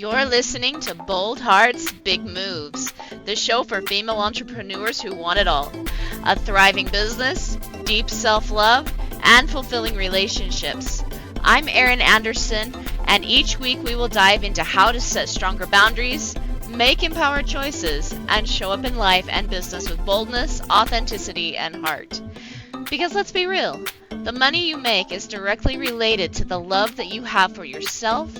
You're listening to Bold Hearts, Big Moves, the show for female entrepreneurs who want it all: a thriving business, deep self love, and fulfilling relationships. I'm Erin Anderson, and each week we will dive into how to set stronger boundaries, make empowered choices, and show up in life and business with boldness, authenticity, and heart. Because let's be real, the money you make is directly related to the love that you have for yourself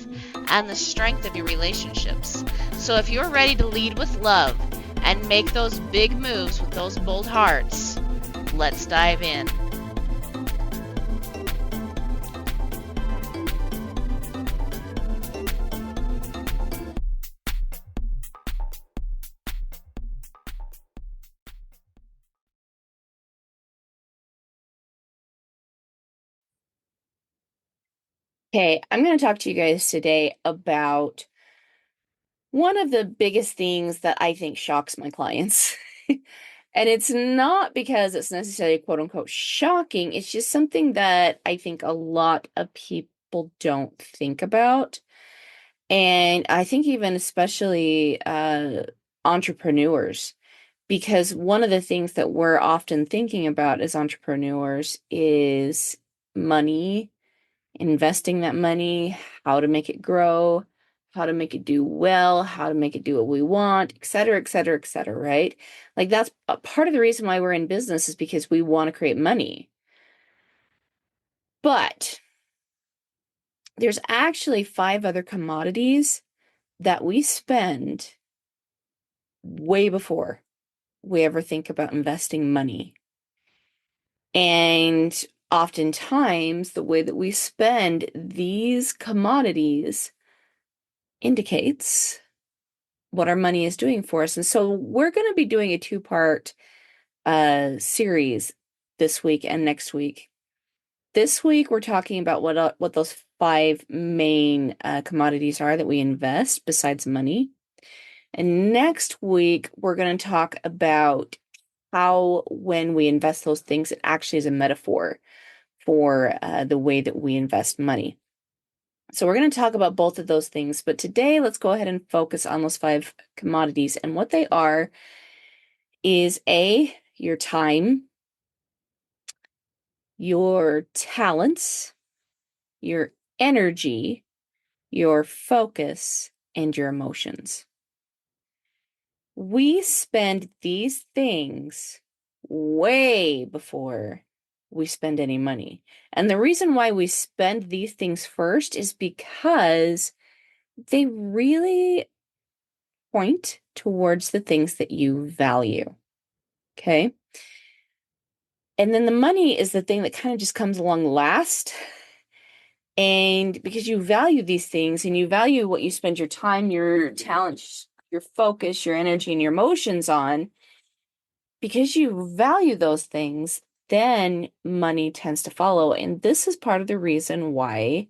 and the strength of your relationships. So if you're ready to lead with love and make those big moves with those bold hearts, let's dive in. Okay, I'm going to talk to you guys today about one of the biggest things that I think shocks my clients. And it's not because it's necessarily quote unquote shocking, it's just something that I think a lot of people don't think about. And I think even especially entrepreneurs, because one of the things that we're often thinking about as entrepreneurs is money, investing that money, how to make it grow, how to make it do well, how to make it do what we want, et cetera, et cetera, et cetera, right? Like that's a part of the reason why we're in business is because we want to create money. But there's actually 5 other commodities that we spend way before we ever think about investing money. And oftentimes, the way that we spend these commodities indicates what our money is doing for us. And so we're going to be doing a two-part series this week and next week. This week, we're talking about what those 5 main commodities are that we invest besides money. And next week, we're going to talk about how, when we invest those things, it actually is a metaphor for the way that we invest money. So we're going to talk about both of those things. But today, let's go ahead and focus on those 5 commodities. And what they are is your time, your talents, your energy, your focus, and your emotions. We spend these things way before we spend any money. And the reason why we spend these things first is because they really point towards the things that you value. Okay. And then the money is the thing that kind of just comes along last. And because you value these things and you value what you spend your time, your talent, your focus, your energy, and your emotions on, because you value those things, then money tends to follow. And this is part of the reason why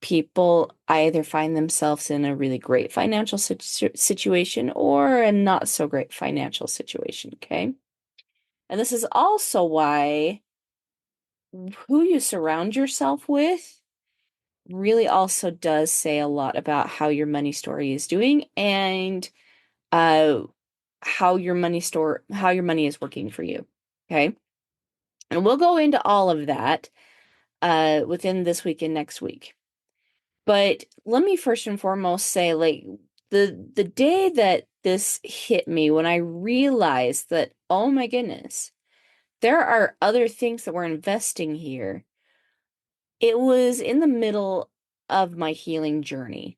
people either find themselves in a really great financial situation or a not so great financial situation. Okay. And this is also why who you surround yourself with really also does say a lot about how your money story is doing and uh how your money is working for you. Okay. And we'll go into all of that within this week and next week. But let me first and foremost say, like, the day that this hit me, when I realized that, oh my goodness, there are other things that we're investing here. It was in the middle of my healing journey.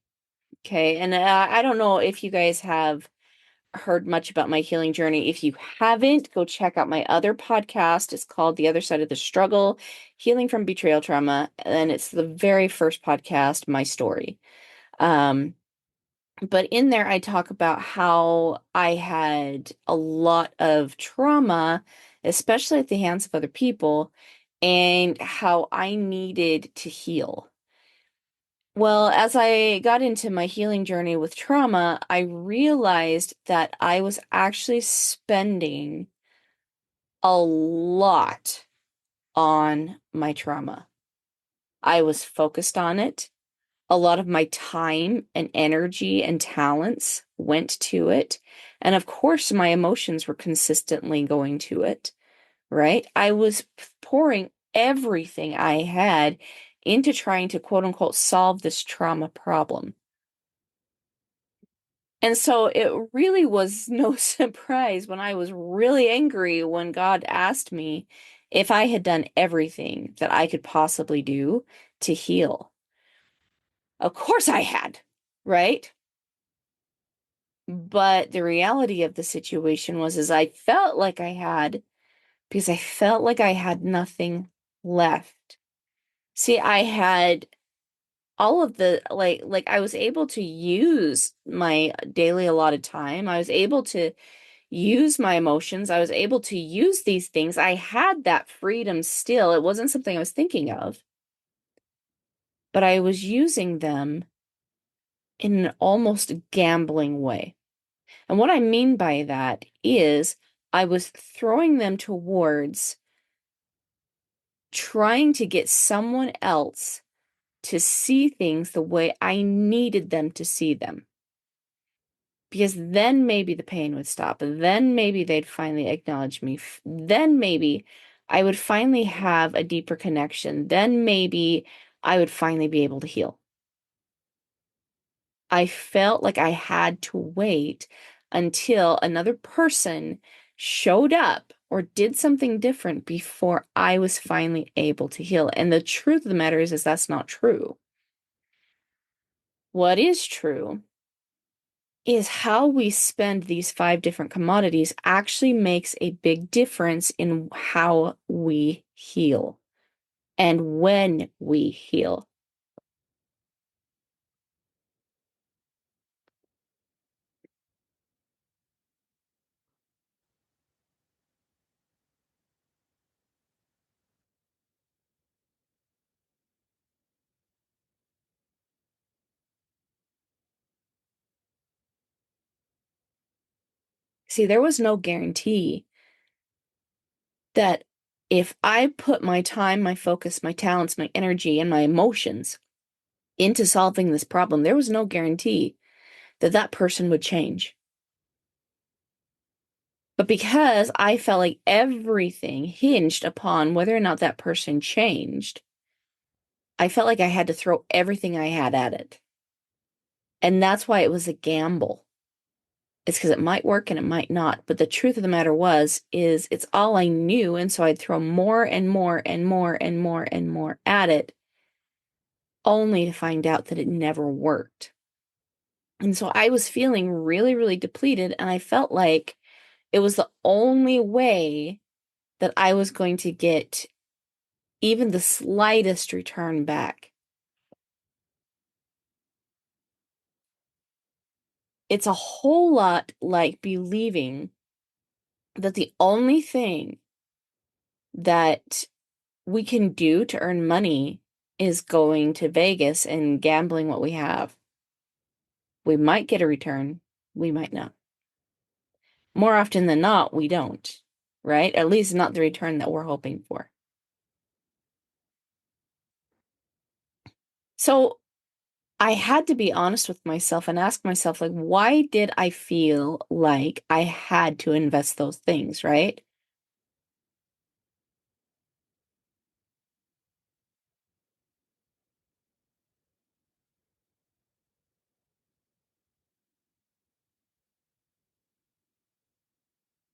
Okay. And I don't know if you guys have heard much about my healing journey. If you haven't, go check out my other podcast. It's called The Other Side of the Struggle, Healing from Betrayal Trauma. And it's the very first podcast, my story. But in there, I talk about how I had a lot of trauma, especially at the hands of other people, and how I needed to heal. Well, as I got into my healing journey with trauma, I realized that I was actually spending a lot on my trauma. I was focused on it A lot of my time and energy and talents went to it. And of course, my emotions were consistently going to it, right? I was pouring everything I had into trying to quote unquote solve this trauma problem. And so it really was no surprise when I was really angry when God asked me if I had done everything that I could possibly do to heal. Of course I had, right? But the reality of the situation was is I felt like I had because I felt like I had nothing left. See, I had all of the like I was able to use my daily allotted time. I was able to use my emotions. I was able to use these things. I had that freedom still. It wasn't something I was thinking of, but I was using them in an almost gambling way. And what I mean by that is I was throwing them towards trying to get someone else to see things the way I needed them to see them. Because then maybe the pain would stop. Then maybe they'd finally acknowledge me. Then maybe I would finally have a deeper connection. Then maybe I would finally be able to heal. I felt like I had to wait until another person showed up or did something different before I was finally able to heal. And the truth of the matter is that's not true. What is true is how we spend these five different commodities actually makes a big difference in how we heal and when we heal. See, there was no guarantee that if I put my time, my focus, my talents, my energy, and my emotions into solving this problem, there was no guarantee that that person would change. But because I felt like everything hinged upon whether or not that person changed, I felt like I had to throw everything I had at it. And that's why it was a gamble. It's because it might work and it might not. But the truth of the matter is it's all I knew. And so I'd throw more and more and more and more and more at it, only to find out that it never worked. And so I was feeling really, really depleted. And I felt like it was the only way that I was going to get even the slightest return back. It's a whole lot like believing that the only thing that we can do to earn money is going to Vegas and gambling what we have. We might get a return, we might not. More often than not, we don't, right? At least not the return that we're hoping for. So I had to be honest with myself and ask myself, like, why did I feel like I had to invest those things, right?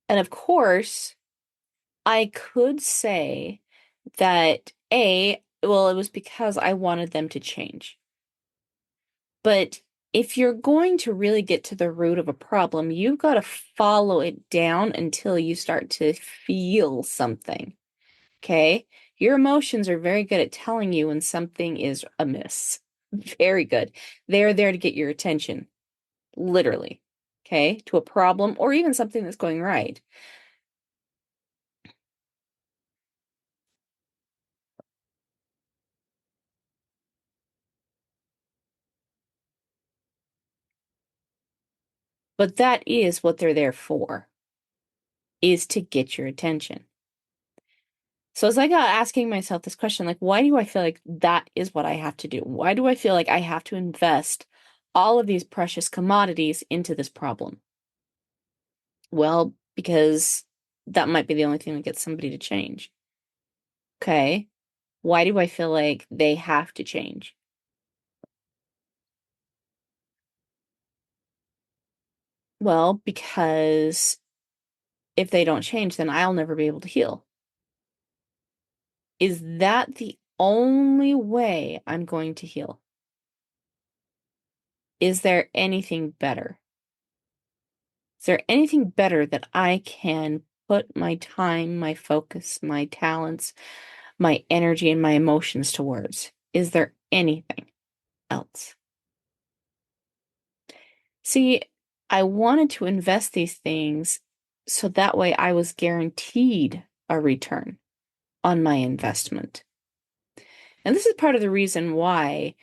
And of course, I could say that well, it was because I wanted them to change. But if you're going to really get to the root of a problem, you've got to follow it down until you start to feel something. Okay? Your emotions are very good at telling you when something is amiss. Very good. They're there to get your attention, literally. Okay? To a problem or even something that's going right. But that is what they're there for, is to get your attention. So as I got asking myself this question, like, why do I feel like that is what I have to do? Why do I feel like I have to invest all of these precious commodities into this problem? Well, because that might be the only thing that gets somebody to change. Okay. Why do I feel like they have to change? Well, because if they don't change, then I'll never be able to heal. Is that the only way I'm going to heal? Is there anything better? Is there anything better that I can put my time, my focus, my talents, my energy, and my emotions towards? Is there anything else? See, I wanted to invest these things so that way I was guaranteed a return on my investment. And this is part of the reason why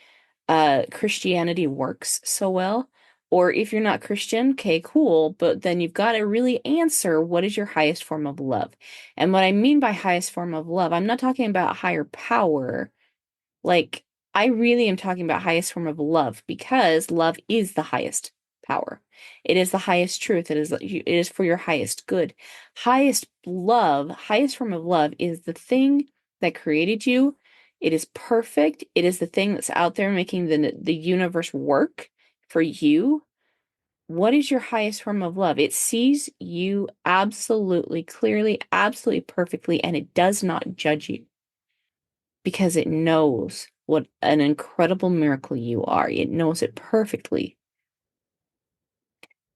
Christianity works so well. Or if you're not Christian, okay, cool, but then you've got to really answer what is your highest form of love. And what I mean by highest form of love, I'm not talking about higher power. Like, I really am talking about highest form of love because love is the highest power. It is the highest truth. It is for your highest good. Highest love, highest form of love is the thing that created you. It is perfect. It is the thing that's out there making the universe work for you. What is your highest form of love? It sees you absolutely clearly, absolutely perfectly, and it does not judge you because it knows what an incredible miracle you are. It knows it perfectly.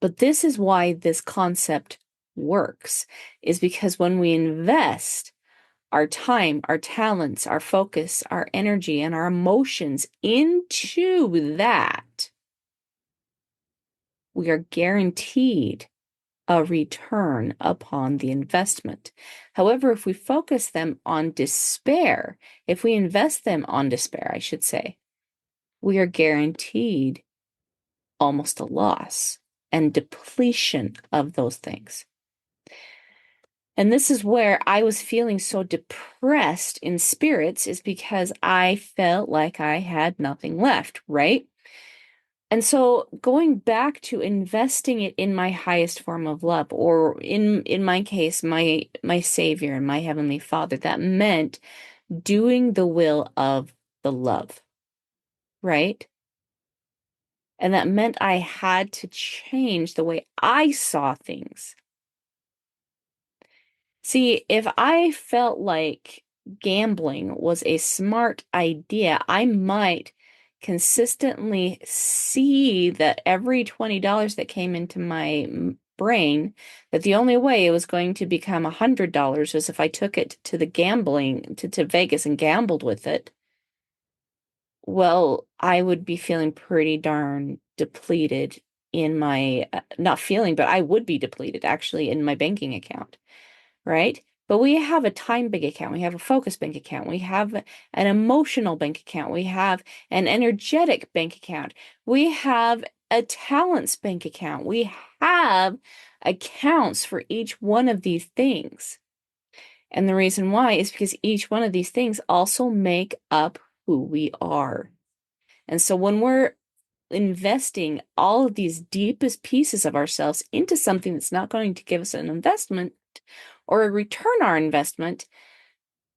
But this is why this concept works, is because when we invest our time, our talents, our focus, our energy, and our emotions into that, we are guaranteed a return upon the investment. However, if we focus them on despair, if we invest them on despair, I should say, we are guaranteed almost a loss and depletion of those things. And this is where I was feeling so depressed in spirits, is because I felt like I had nothing left, right? And so going back to investing it in my highest form of love, or in my case, my Savior and my Heavenly Father, that meant doing the will of the love, right? And that meant I had to change the way I saw things. See, if I felt like gambling was a smart idea, I might consistently see that every $20 that came into my brain, that the only way it was going to become $100 was if I took it to the gambling, to Vegas and gambled with it. Well, I would be feeling pretty darn depleted in my, not feeling, but I would be depleted actually in my banking account, right? But we have a time bank account, we have a focus bank account, we have an emotional bank account, we have an energetic bank account, we have a talents bank account, we have accounts for each one of these things. And the reason why is because each one of these things also make up who we are. And so when we're investing all of these deepest pieces of ourselves into something that's not going to give us an investment or return our investment,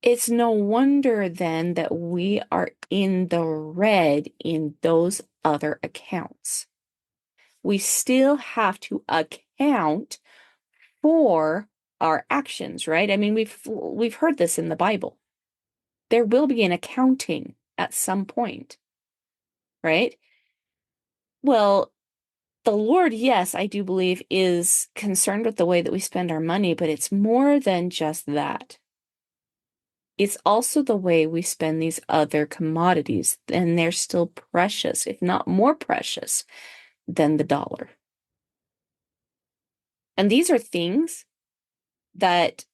it's no wonder then that we are in the red in those other accounts. We still have to account for our actions, right? I mean, we've heard this in the Bible. There will be an accounting at some point, right? Well, the Lord, yes, I do believe, is concerned with the way that we spend our money, but it's more than just that. It's also the way we spend these other commodities, and they're still precious, if not more precious than the dollar. And these are things that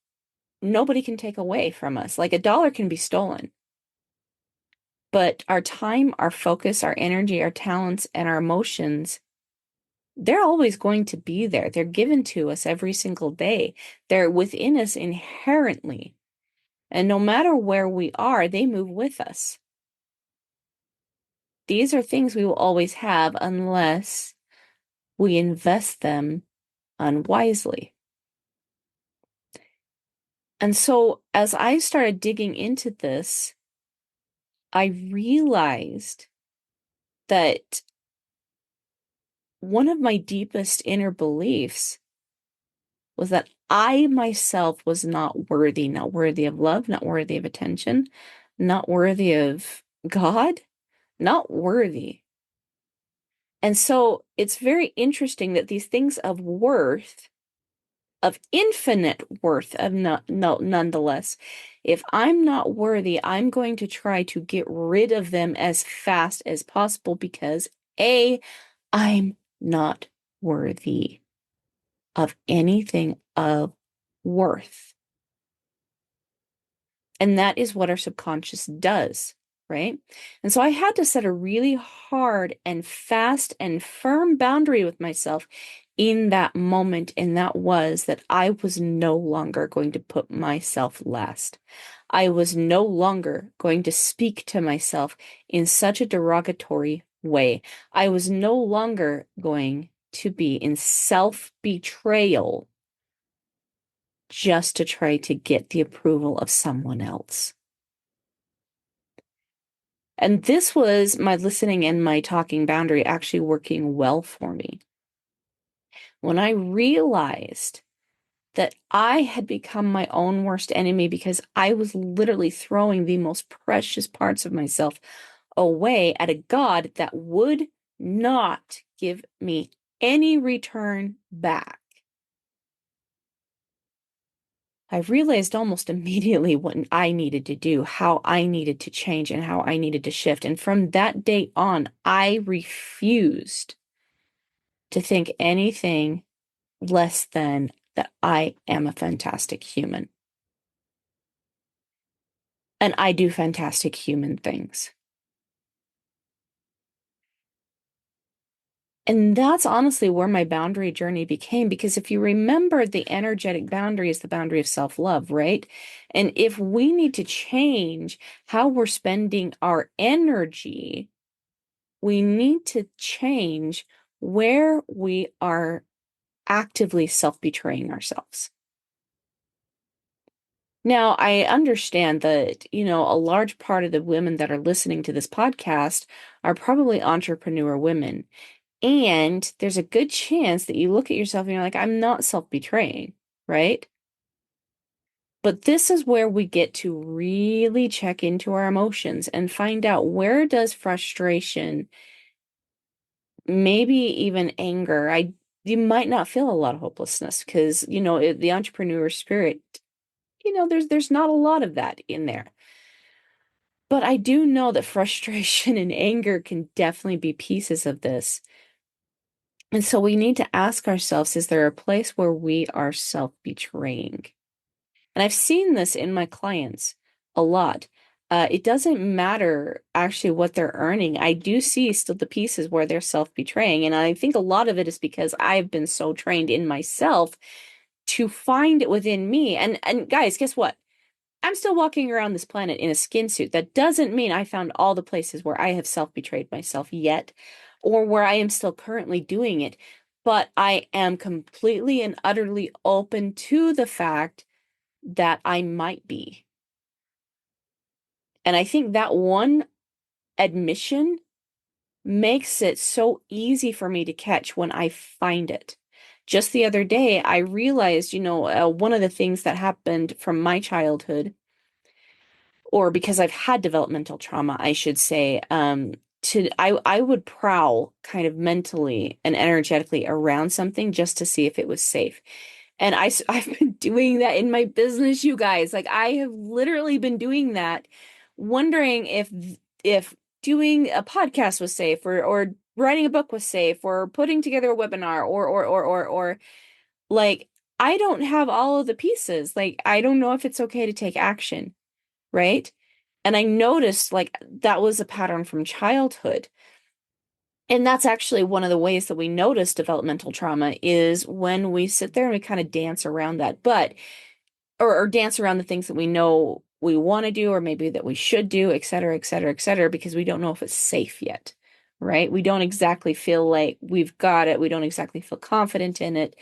nobody can take away from us. Like a dollar can be stolen, but our time, our focus, our energy, our talents, and our emotions, they're always going to be there. They're given to us every single day. They're within us inherently. And no matter where we are, they move with us. These are things we will always have unless we invest them unwisely. And so as I started digging into this, I realized that one of my deepest inner beliefs was that I myself was not worthy of love, not worthy of attention, not worthy of God, not worthy. And so it's very interesting that these things of worth, of infinite worth, of nonetheless, if I'm not worthy, I'm going to try to get rid of them as fast as possible because A, I'm not worthy of anything of worth. And that is what our subconscious does, right? And so I had to set a really hard and fast and firm boundary with myself in that moment. And that was that I was no longer going to put myself last. I was no longer going to speak to myself in such a derogatory way. I was no longer going to be in self-betrayal just to try to get the approval of someone else. And this was my listening and my talking boundary actually working well for me. When I realized that I had become my own worst enemy because I was literally throwing the most precious parts of myself away at a God that would not give me any return back. I realized almost immediately what I needed to do, how I needed to change, and how I needed to shift. And from that day on, I refused to think anything less than that I am a fantastic human. And I do fantastic human things. And that's honestly where my boundary journey became, because if you remember, the energetic boundary is the boundary of self-love, right? And if we need to change how we're spending our energy, we need to change where we are actively self-betraying ourselves. Now, I understand that, a large part of the women that are listening to this podcast are probably entrepreneur women. And there's a good chance that you look at yourself and you're like, I'm not self-betraying, right? But this is where we get to really check into our emotions and find out, where does frustration, maybe even anger, you might not feel a lot of hopelessness because, the entrepreneur spirit, there's not a lot of that in there. But I do know that frustration and anger can definitely be pieces of this. And so we need to ask ourselves, is there a place where we are self-betraying? And I've seen this in my clients a lot. It doesn't matter actually what they're earning. I do see still the pieces where they're self-betraying. And I think a lot of it is because I've been so trained in myself to find it within me. And guys, guess what? I'm still walking around this planet in a skin suit. That doesn't mean I found all the places where I have self-betrayed myself yet, or where I am still currently doing it. But I am completely and utterly open to the fact that I might be. And I think that one admission makes it so easy for me to catch when I find it. Just the other day, I realized, one of the things that happened from my childhood, or because I've had developmental trauma, I should say, I would prowl kind of mentally and energetically around something just to see if it was safe. And I've been doing that in my business, you guys. Like, I have literally been doing that, wondering if doing a podcast was safe, or writing a book was safe, or putting together a webinar, or like, I don't have all of the pieces. Like, I don't know if it's okay to take action, right? And I noticed like that was a pattern from childhood. And that's actually one of the ways that we notice developmental trauma, is when we sit there and we kind of dance around that, or dance around the things that we know we want to do or maybe that we should do, et cetera, et cetera, et cetera, because we don't know if it's safe yet, right? We don't exactly feel like we've got it. We don't exactly feel confident in it.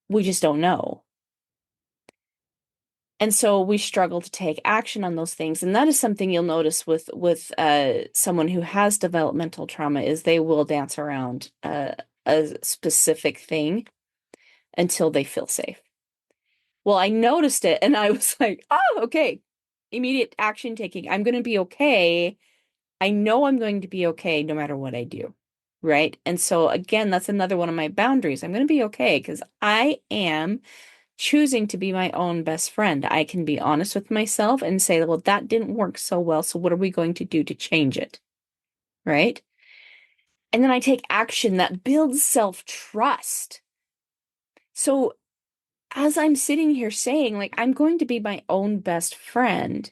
We just don't know. And so we struggle to take action on those things. And that is something you'll notice with someone who has developmental trauma is they will dance around a specific thing until they feel safe. Well, I noticed it and I was like, oh, okay. Immediate action taking. I'm going to be okay. I know I'm going to be okay no matter what I do. Right. And so, again, that's another one of my boundaries. I'm going to be okay because I am choosing to be my own best friend. I can be honest with myself and say, well, that didn't work so well. So, what are we going to do to change it? Right. And then I take action that builds self-trust. So, as I'm sitting here saying, like, I'm going to be my own best friend,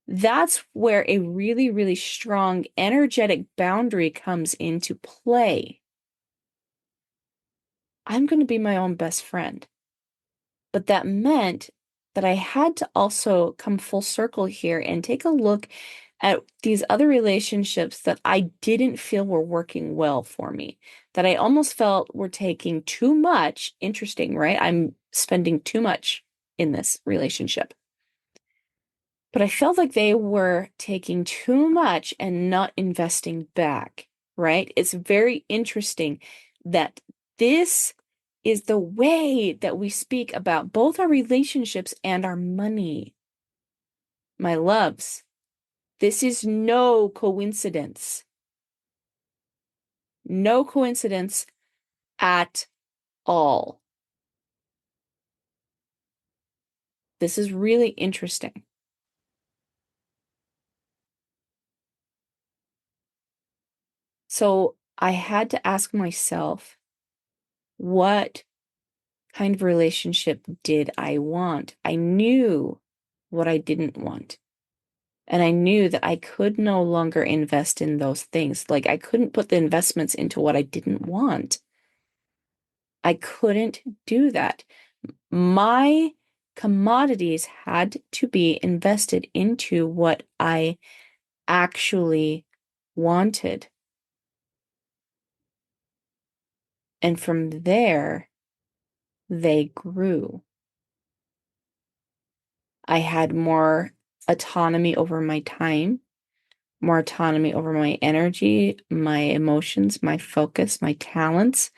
that's where a really, really strong energetic boundary comes into play. I'm going to be my own best friend. But that meant that I had to also come full circle here and take a look at these other relationships that I didn't feel were working well for me, that I almost felt were taking too much. Interesting, right? I'm spending too much in this relationship. But I felt like they were taking too much and not investing back, right? It's very interesting that this is the way that we speak about both our relationships and our money. My loves, this is no coincidence. No coincidence at all. This is really interesting. So I had to ask myself, what kind of relationship did I want? I knew what I didn't want. And I knew that I could no longer invest in those things. Like I couldn't put the investments into what I didn't want. I couldn't do that. My commodities had to be invested into what I actually wanted. And from there, they grew. I had more autonomy over my time, more autonomy over my energy, my emotions, my focus, my talents.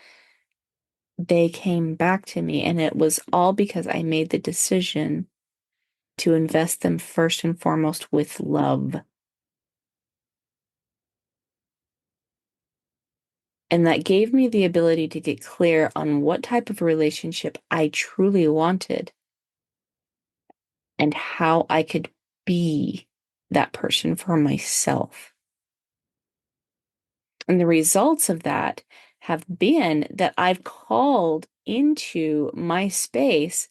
They came back to me, and it was all because I made the decision to invest them first and foremost with love. And that gave me the ability to get clear on what type of relationship I truly wanted and how I could be that person for myself. And the results of that have been that I've called into my space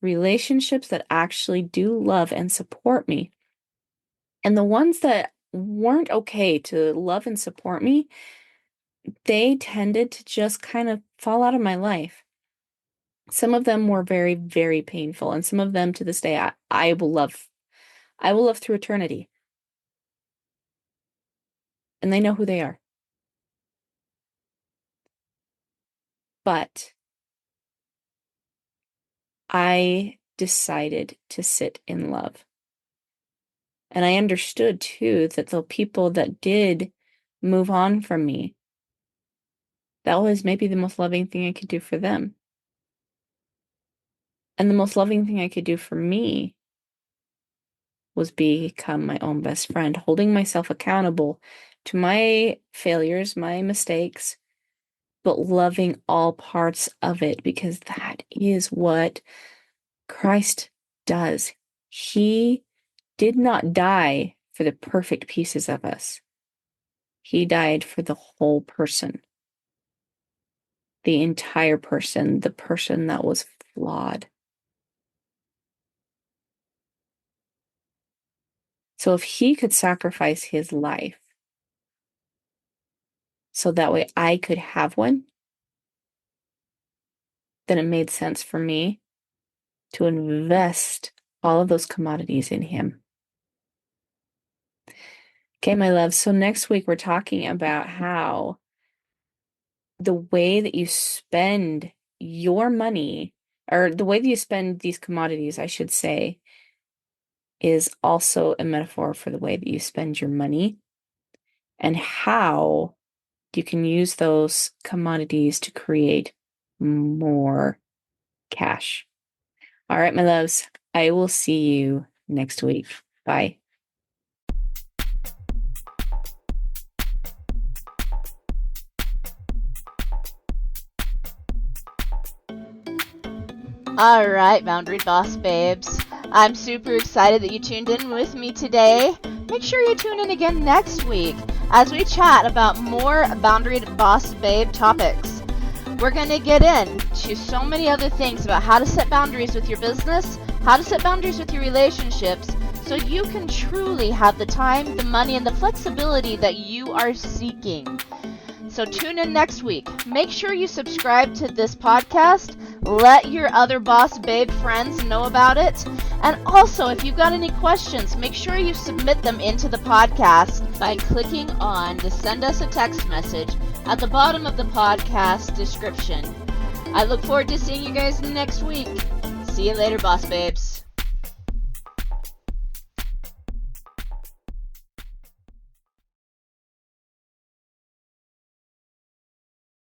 relationships that actually do love and support me. And the ones that weren't okay to love and support me, they tended to just kind of fall out of my life. Some of them were very, very painful, and some of them to this day I will love. I will love through eternity. And they know who they are. But I decided to sit in love. And I understood too that the people that did move on from me, that was maybe the most loving thing I could do for them. And the most loving thing I could do for me was become my own best friend, holding myself accountable to my failures, my mistakes, but loving all parts of it because that is what Christ does. He did not die for the perfect pieces of us. He died for the whole person, the entire person, the person that was flawed. So if he could sacrifice his life so that way I could have one, then it made sense for me to invest all of those commodities in him. Okay, my love. So next week we're talking about how the way that you spend your money, or the way that you spend these commodities, I should say, is also a metaphor for the way that you spend your money, and how you can use those commodities to create more cash. All right, my loves, I will see you next week. Bye. All right, Boundary Boss babes. I'm super excited that you tuned in with me today. Make sure you tune in again next week as we chat about more Boundary Boss babe topics. We're going to get into so many other things about how to set boundaries with your business, how to set boundaries with your relationships, so you can truly have the time, the money, and the flexibility that you are seeking. So tune in next week. Make sure you subscribe to this podcast. Let your other boss babe friends know about it. And also, if you've got any questions, make sure you submit them into the podcast by clicking on the send us a text message at the bottom of the podcast description. I look forward to seeing you guys next week. See you later, boss babes.